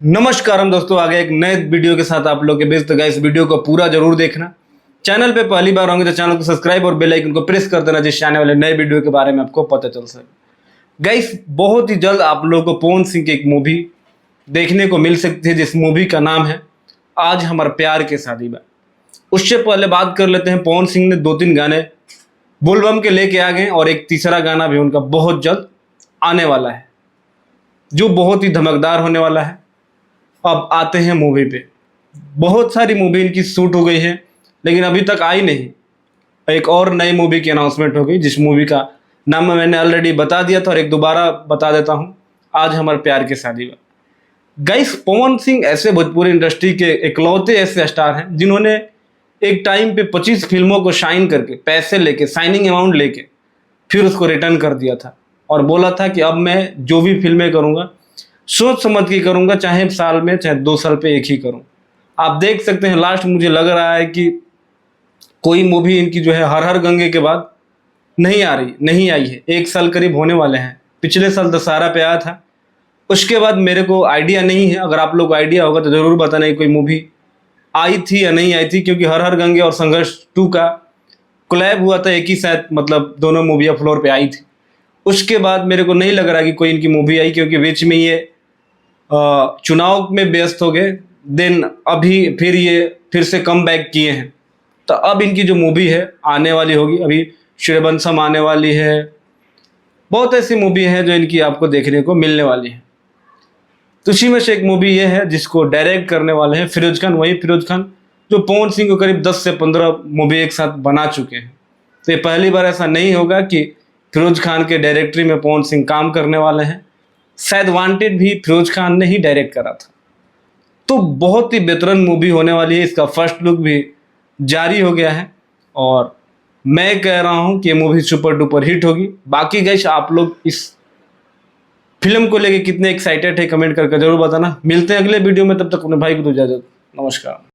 नमस्कार हम दोस्तों, आगे एक नए वीडियो के साथ आप लोग के बीच। तो गाइस, वीडियो को पूरा जरूर देखना। चैनल पे पहली बार होंगे तो चैनल को सब्सक्राइब और बेल आइकन को प्रेस कर देना, जिससे आने वाले नए वीडियो के बारे में आपको पता चल सके। गाइस, बहुत ही जल्द आप लोगों को पवन सिंह की एक मूवी देखने को मिल सकती है, जिस मूवी का नाम है आज हमारे प्यार के शादी बा। उससे पहले बात कर लेते हैं, पवन सिंह ने 2-3 गाने बोलबम के लेके आ गए और एक तीसरा गाना भी उनका बहुत जल्द आने वाला है, जो बहुत ही धमकदार होने वाला है। अब आते हैं मूवी पे। बहुत सारी मूवी इनकी शूट हो गई है, लेकिन अभी तक आई नहीं। एक और नई मूवी की अनाउंसमेंट हो गई, जिस मूवी का नाम मैंने ऑलरेडी बता दिया था और एक दोबारा बता देता हूँ, आज हमारे प्यार की शादी बा। गाइस, पवन सिंह ऐसे भोजपुरी इंडस्ट्री के इकलौते ऐसे स्टार हैं जिन्होंने एक टाइम पे 25 फिल्मों को साइन करके, पैसे लेके, साइनिंग अमाउंट लेके फिर उसको रिटर्न कर दिया था और बोला था कि अब मैं जो भी फिल्में करूँगा सोच समझ के करूँगा, चाहे साल में चाहे 2 साल पे एक ही करूँ। आप देख सकते हैं, लास्ट मुझे लग रहा है कि कोई मूवी इनकी जो है हर हर गंगे के बाद नहीं आई है। 1 साल करीब होने वाले हैं। पिछले साल दशहरा पे आया था, उसके बाद मेरे को आइडिया नहीं है। अगर आप लोग को आइडिया होगा तो ज़रूर बताना कोई मूवी आई थी या नहीं आई थी, क्योंकि हर हर गंगे और संघर्ष 2 का कोलैब हुआ था, एक ही साथ, मतलब दोनों मूवियाँ फ्लोर पे आई थी। उसके बाद मेरे को नहीं लग रहा कि कोई इनकी मूवी आई, क्योंकि बीच में ये चुनाव में व्यस्त हो गए। देन अभी फिर से कम बैक किए हैं। तो अब इनकी जो मूवी है आने वाली होगी। अभी सूर्यवंशम आने वाली है, बहुत ऐसी मूवी है जो इनकी आपको देखने को मिलने वाली है। तो उसी में से एक मूवी ये है जिसको डायरेक्ट करने वाले हैं फिरोज खान। वही फिरोज खान जो पवन सिंह को करीब 10 से 15 मूवी एक साथ बना चुके हैं। तो ये पहली बार ऐसा नहीं होगा कि फिरोज खान के डायरेक्टरी में पवन सिंह काम करने वाले हैं। शायद वांटेड भी फिरोज खान ने ही डायरेक्ट करा था। तो बहुत ही बेहतरीन मूवी होने वाली है। इसका फर्स्ट लुक भी जारी हो गया है और मैं कह रहा हूं कि ये मूवी सुपर डुपर हिट होगी। बाकी गाइस, आप लोग इस फिल्म को लेके कितने एक्साइटेड है कमेंट करके जरूर बताना। मिलते हैं अगले वीडियो में, तब तक अपने भाई को दो इजाजत। नमस्कार।